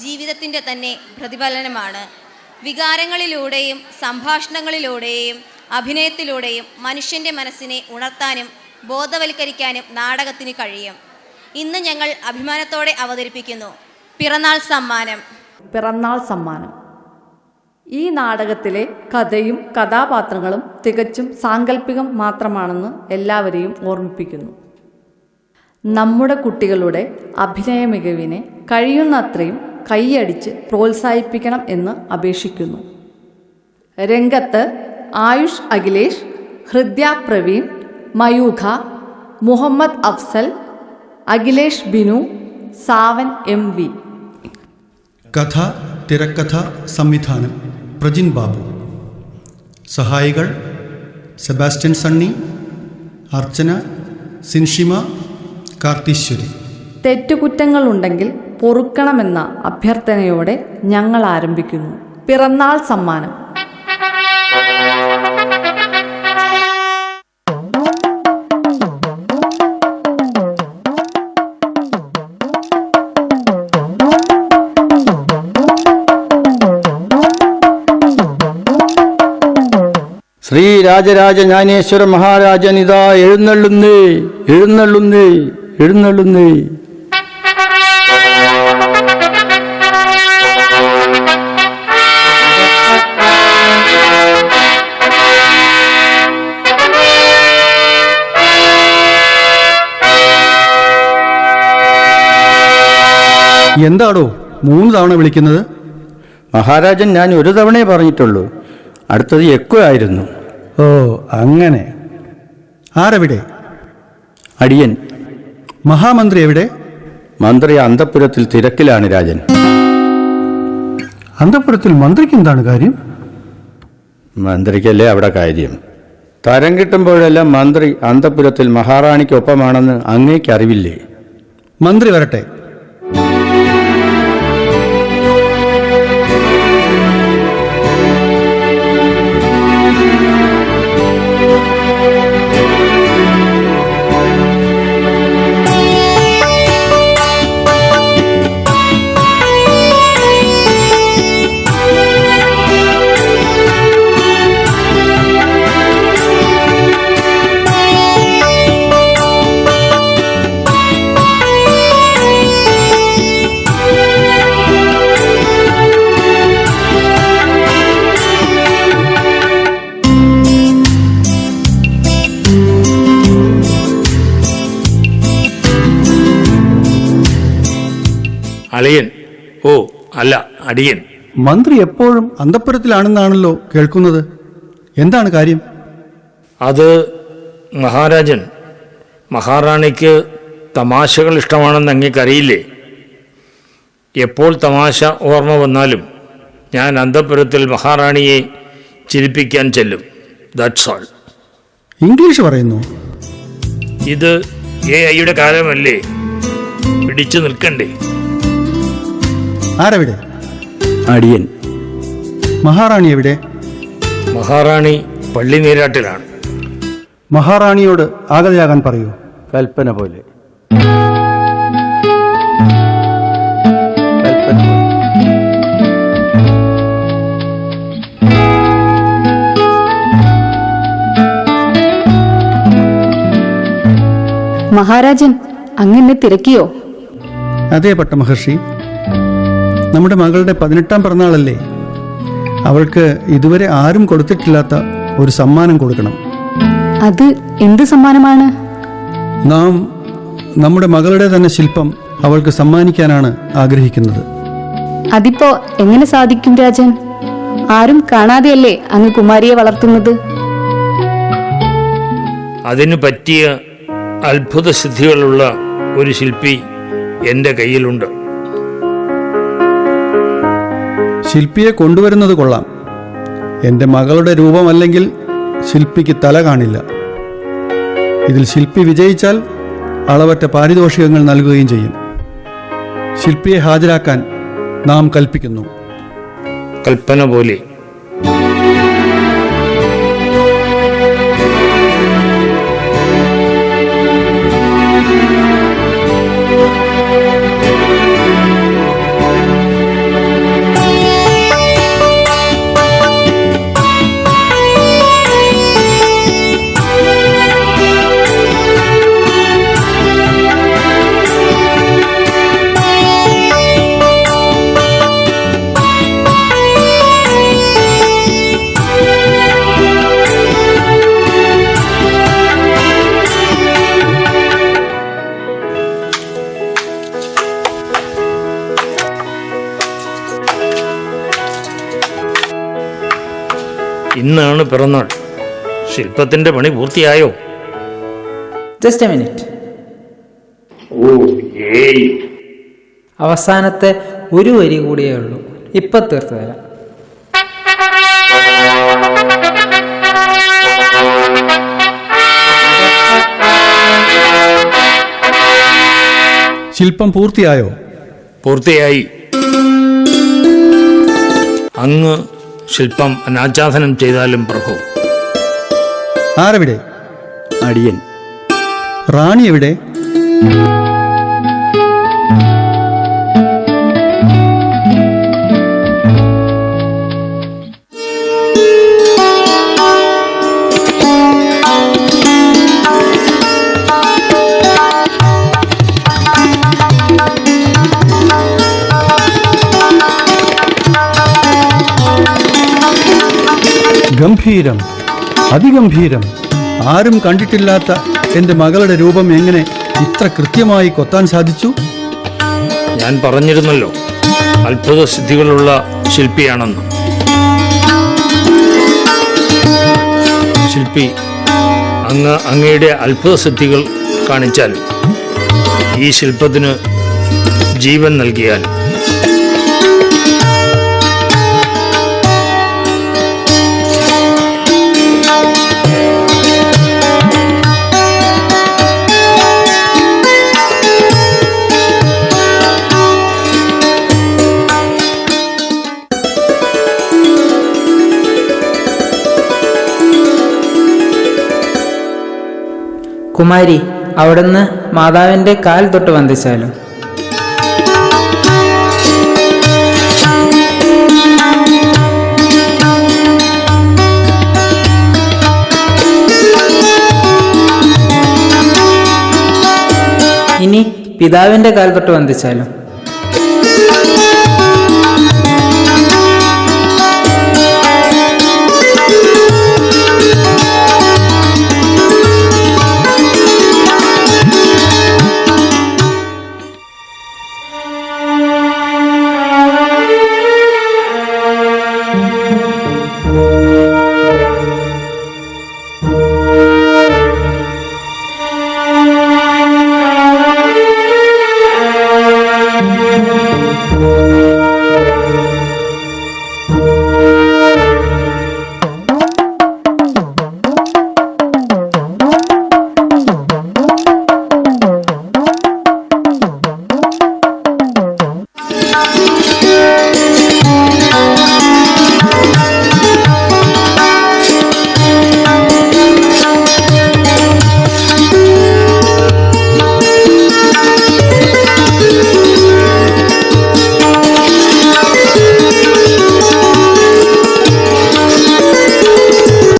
ജീവിതത്തിൻ്റെ തന്നെ പ്രതിഫലനമാണ്. വികാരങ്ങളിലൂടെയും സംഭാഷണങ്ങളിലൂടെയും അഭിനയത്തിലൂടെയും മനുഷ്യൻ്റെ മനസ്സിനെ ഉണർത്താനും ബോധവൽക്കരിക്കാനും നാടകത്തിന് കഴിയും. ഇന്ന് ഞങ്ങൾ അഭിമാനത്തോടെ അവതരിപ്പിക്കുന്നു പിറന്നാൾ സമ്മാനം. പിറന്നാൾ സമ്മാനം. ഈ നാടകത്തിലെ കഥയും കഥാപാത്രങ്ങളും തികച്ചും സാങ്കല്പികം മാത്രമാണെന്ന് എല്ലാവരെയും ഓർമ്മിപ്പിക്കുന്നു. നമ്മുടെ കുട്ടികളുടെ അഭിനയ മികവിനെ കഴിയുന്നത്രയും കൈയടിച്ച് പ്രോത്സാഹിപ്പിക്കണം എന്ന് അപേക്ഷിക്കുന്നു. രംഗത്ത് ആയുഷ് അഖിലേഷ്, ഹൃദ്യ പ്രവീൺ, മയൂഖ, മുഹമ്മദ് അഫ്സൽ, അഖിലേഷ് ബിനു, സാവൻ MV. കഥ, തിരക്കഥ, സംവിധാനം പ്രജിൻ ബാബു. സഹായികൾ സെബാസ്റ്റ്യൻ സണ്ണി, അർച്ചന, സിൻഷിമ, കാർത്തീശ്വരി. തെറ്റുകുറ്റങ്ങളുണ്ടെങ്കിൽ പൊറുക്കണമെന്ന അഭ്യർത്ഥനയോടെ ഞങ്ങൾ ആരംഭിക്കുന്നു പിറന്നാൾ സമ്മാനം. ശ്രീ രാജരാജ ജ്ഞാനേശ്വര മഹാരാജനിതാ എഴുന്നള്ളുന്നേ, എഴുന്നള്ളുന്നേ, എഴുന്നള്ളുന്നേ. എന്താടോ 3 തവണ വിളിക്കുന്നത്? മഹാരാജൻ, ഞാൻ ഒരു തവണയേ പറഞ്ഞിട്ടുള്ളൂ. അടുത്തത് എക്കോ ആയിരുന്നു. ഓ, അങ്ങനെ. ആരെവിടെ? അടിയൻ. മഹാമന്ത്രി എവിടെ? മന്ത്രി അന്തഃപുരത്തിൽ തിരക്കിലാണ് രാജൻ. അന്തഃപുരത്തിൽ മന്ത്രിക്ക് എന്താണ് കാര്യം? മന്ത്രിക്കല്ലേ അവിടെ കാര്യം. തരം കിട്ടുമ്പോഴെല്ലാം മന്ത്രി അന്തഃപുരത്തിൽ മഹാറാണിക്കൊപ്പമാണെന്ന് അങ്ങേക്ക് അറിവില്ലേ? മന്ത്രി വരട്ടെ. അളിയൻ. ഓ അല്ല, അടിയൻ. മന്ത്രി എപ്പോഴും അന്തഃപുരത്തിലാണെന്നാണല്ലോ കേൾക്കുന്നത്. എന്താണ് കാര്യം? അത് മഹാരാജൻ, മഹാറാണിക്ക് തമാശകൾ ഇഷ്ടമാണെന്ന് അങ്ങേക്കറിയില്ലേ? എപ്പോൾ തമാശ ഓർമ്മ വന്നാലും ഞാൻ അന്തഃപുരത്തിൽ മഹാറാണിയെ ചിരിപ്പിക്കാൻ ചെല്ലും. That's all. ഇംഗ്ലീഷ് പറയുന്നു. ഇത് AI-യുടെ കാലമല്ലേ, പിടിച്ചു നിൽക്കണ്ടേ? ആരെവിടെ? അടിയൻ. മഹാറാണി എവിടെ? മഹാറാണി പള്ളി നീരാട്ടിലാണ്. മഹാറാണിയോട് ആഗതയാകാൻ പറയൂ. കൽപ്പന പോലെ, കൽപ്പന പോലെ. മഹാരാജൻ, അങ്ങനെ തിരക്കിയോ? അതേ പട്ടമഹർഷി, നമ്മുടെ മകളുടെ 18ാം പിറന്നാളല്ലേ. അവൾക്ക് ഇതുവരെ ആരും കൊടുത്തിട്ടില്ലാത്ത ഒരു സമ്മാനം കൊടുക്കണം. അത് എന്ത് സമ്മാനമാണ്? നാം നമ്മുടെ മകളുടെ തന്നെ ശില്പം അവൾക്ക് സമ്മാനിക്കാനാണ് ആഗ്രഹിക്കുന്നത്. അതിപ്പോ എങ്ങനെ സാധിക്കും രാജൻ? ആരും കാണാതെയല്ലേ അങ്ങ് കുമാരിയെ വളർത്തുന്നത്? അതിനു പറ്റിയ അത്ഭുത സിദ്ധികളുള്ള ഒരു ശില്പി എൻ്റെ കയ്യിലുണ്ട്. ശില്പിയെ കൊണ്ടുവരുന്നത് കൊള്ളാം. എൻ്റെ മകളുടെ രൂപമല്ലെങ്കിൽ ശില്പിക്ക് തല കാണില്ല. ഇതിൽ ശില്പി വിജയിച്ചാൽ അളവറ്റ പാരിതോഷികങ്ങൾ നൽകുകയും ചെയ്യും. ശില്പിയെ ഹാജരാക്കാൻ നാം കൽപ്പിക്കുന്നു. കൽപ്പന പോലെ. ഇന്നാണ് പിറന്നാൾ. ശില്പത്തിൻ്റെ പണി പൂർത്തിയായോ? Just A minute. ഓ ഏയ്, അവസാനത്തെ ഒരു വരി കൂടിയേ ഉള്ളൂ. ഇപ്പം തീർത്തു തരാം. ശില്പം പൂർത്തിയായോ? പൂർത്തിയായി. അങ്ങ് ശില്പം അനാച്ഛാദനം ചെയ്താലും പ്രഭു. ആരെവിടെ? അടിയൻ. റാണി എവിടെ? ഗംഭീരം, അതിഗംഭീരം. ആരും കണ്ടിട്ടില്ലാത്ത എൻ്റെ മകളുടെ രൂപം എങ്ങനെ ഇത്ര കൃത്യമായി കൊത്താൻ സാധിച്ചു? ഞാൻ പറഞ്ഞിരുന്നല്ലോ, അത്ഭുത സിദ്ധികളുള്ള ശില്പിയാണെന്ന്. ശില്പി, അങ്ങയുടെ അത്ഭുത സിദ്ധികൾ കാണിച്ചാലും ഈ ശില്പത്തിന് ജീവൻ നൽകിയാലും കുമാരി, അവിടുന്ന് മാതാവിൻ്റെ കാൽ തൊട്ട് വന്ദിച്ചാലും. ഇനി പിതാവിൻ്റെ കാൽ തൊട്ട് വന്ദിച്ചാലും.